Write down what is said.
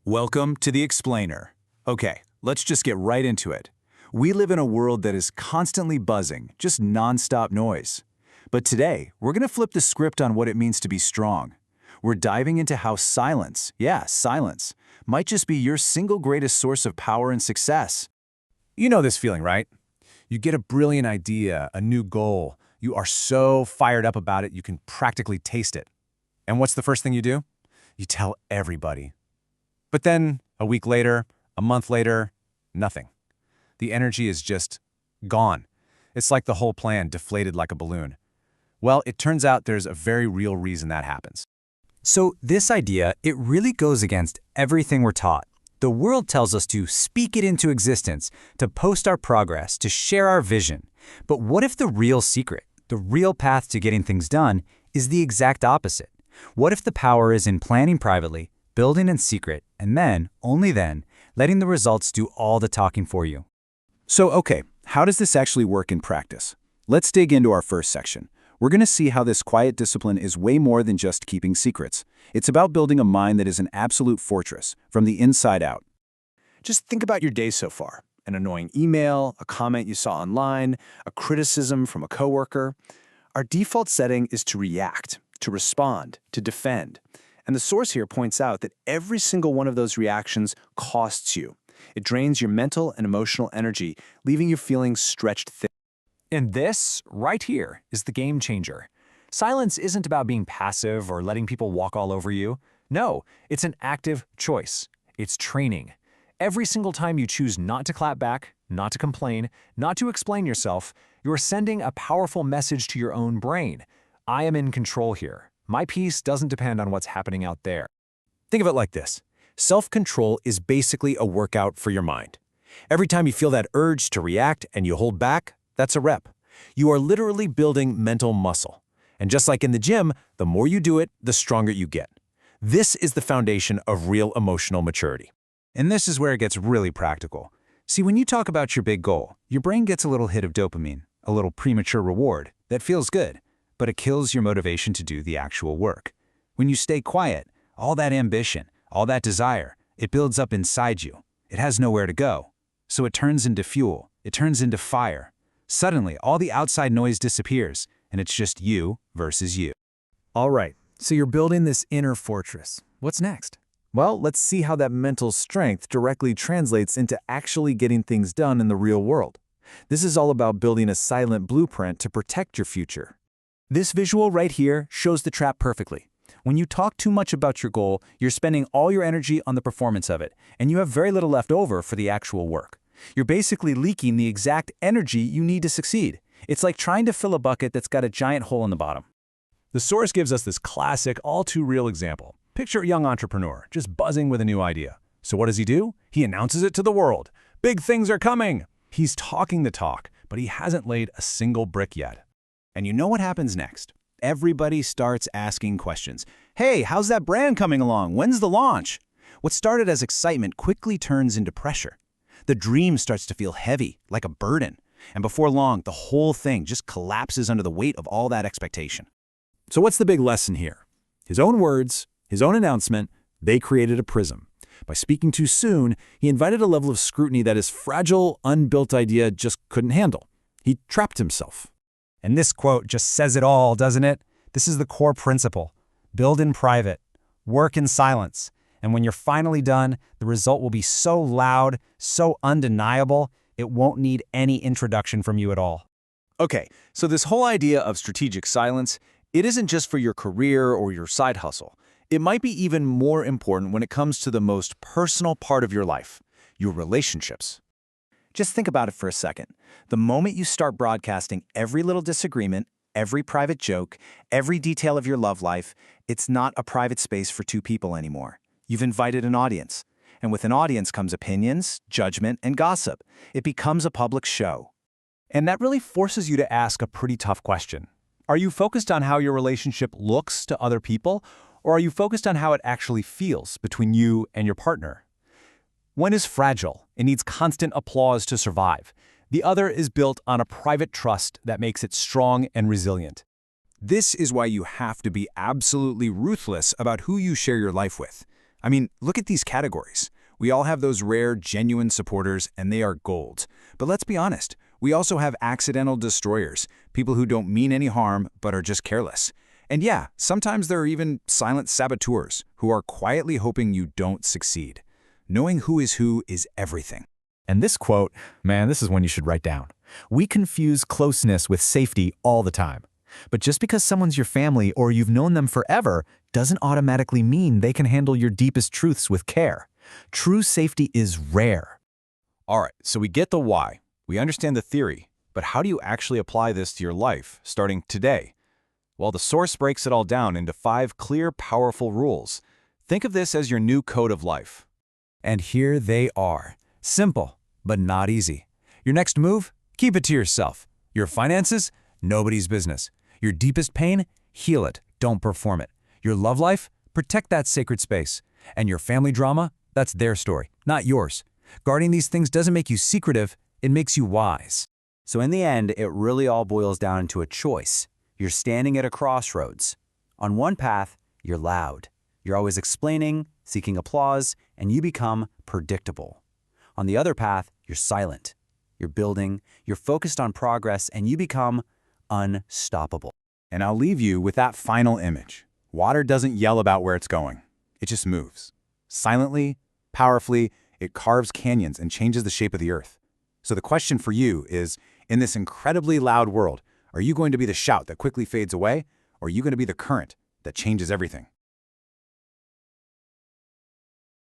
Welcome to The Explainer. Okay, let's just get right into it. We live in a world that is constantly buzzing, just nonstop noise. But today, we're going to flip the script on what it means to be strong. We're diving into how silence, silence, might just be your single greatest source of power and success. You know this feeling, right? You get a brilliant idea, a new goal. You are so fired up about it, you can practically taste it. And what's the first thing you do? You tell everybody. But then, a week later, a month later, nothing. The energy is just gone. It's like the whole plan deflated like a balloon. Well, it turns out there's a very real reason that happens. So this idea, it really goes against everything we're taught. The world tells us to speak it into existence, to post our progress, to share our vision. But what if the real secret, the real path to getting things done, is the exact opposite? What if the power is in planning privately, building in secret, and then, only then, letting the results do all the talking for you? Okay, how does this actually work in practice? Let's dig into our first section. We're going to see how this quiet discipline is way more than just keeping secrets. It's about building a mind that is an absolute fortress, from the inside out. Just think about your day so far. An annoying email, a comment you saw online, a criticism from a coworker. Our default setting is to react, to respond, to defend. And the source here points out that every single one of those reactions costs you. It drains your mental and emotional energy, leaving you feeling stretched thin. And this, right here, is the game changer. Silence isn't about being passive or letting people walk all over you. No, it's an active choice. It's training. Every single time you choose not to clap back, not to complain, not to explain yourself, you're sending a powerful message to your own brain. I am in control here. My peace doesn't depend on what's happening out there. Think of it like this. Self-control is basically a workout for your mind. Every time you feel that urge to react and you hold back, that's a rep. You are literally building mental muscle. And just like in the gym, the more you do it, the stronger you get. This is the foundation of real emotional maturity. And this is where it gets really practical. See, when you talk about your big goal, your brain gets a little hit of dopamine, a little premature reward that feels good, but it kills your motivation to do the actual work. When you stay quiet, all that ambition, all that desire, it builds up inside you. It has nowhere to go. So it turns into fuel. It turns into fire. Suddenly, all the outside noise disappears, and it's just you versus you. All right, so you're building this inner fortress. What's next? Well, let's see how that mental strength directly translates into actually getting things done in the real world. This is all about building a silent blueprint to protect your future. This visual right here shows the trap perfectly. When you talk too much about your goal, you're spending all your energy on the performance of it, and you have very little left over for the actual work. You're basically leaking the exact energy you need to succeed. It's like trying to fill a bucket that's got a giant hole in the bottom. The source gives us this classic, all-too-real example. Picture a young entrepreneur, just buzzing with a new idea. So what does he do? He announces it to the world. Big things are coming! He's talking the talk, but he hasn't laid a single brick yet. And you know what happens next? Everybody starts asking questions. Hey, how's that brand coming along? When's the launch? What started as excitement quickly turns into pressure. The dream starts to feel heavy, like a burden. And before long, the whole thing just collapses under the weight of all that expectation. So what's the big lesson here? His own words, his own announcement, they created a prism. By speaking too soon, he invited a level of scrutiny that his fragile, unbuilt idea just couldn't handle. He trapped himself. And this quote just says it all, doesn't it? This is the core principle. Build in private, work in silence, and when you're finally done, the result will be so loud, so undeniable, it won't need any introduction from you at all. Okay, so this whole idea of strategic silence, it isn't just for your career or your side hustle. It might be even more important when it comes to the most personal part of your life, your relationships. Just think about it for a second. The moment you start broadcasting every little disagreement, every private joke, every detail of your love life, it's not a private space for two people anymore. You've invited an audience. And with an audience comes opinions, judgment, and gossip. It becomes a public show. And that really forces you to ask a pretty tough question. Are you focused on how your relationship looks to other people, or are you focused on how it actually feels between you and your partner? One is fragile. It needs constant applause to survive. The other is built on a private trust that makes it strong and resilient. This is why you have to be absolutely ruthless about who you share your life with. I mean, look at these categories. We all have those rare, genuine supporters, and they are gold. But let's be honest, we also have accidental destroyers, people who don't mean any harm but are just careless. And yeah, sometimes there are even silent saboteurs who are quietly hoping you don't succeed. Knowing who is everything. And this quote, man, this is one you should write down. We confuse closeness with safety all the time. But just because someone's your family or you've known them forever doesn't automatically mean they can handle your deepest truths with care. True safety is rare. All right, so we get the why. We understand the theory. But how do you actually apply this to your life, starting today? Well, the source breaks it all down into 5 clear, powerful rules. Think of this as your new code of life. And here they are. Simple, but not easy. Your next move? Keep it to yourself. Your finances? Nobody's business. Your deepest pain? Heal it, don't perform it. Your love life? Protect that sacred space. And your family drama? That's their story, not yours. Guarding these things doesn't make you secretive, it makes you wise. So in the end, it really all boils down to a choice. You're standing at a crossroads. On one path, you're loud. You're always explaining, seeking applause, and you become predictable. On the other path, you're silent. You're building, you're focused on progress, and you become unstoppable. And I'll leave you with that final image. Water doesn't yell about where it's going. It just moves. Silently, powerfully, it carves canyons and changes the shape of the earth. So the question for you is, in this incredibly loud world, are you going to be the shout that quickly fades away, or are you going to be the current that changes everything?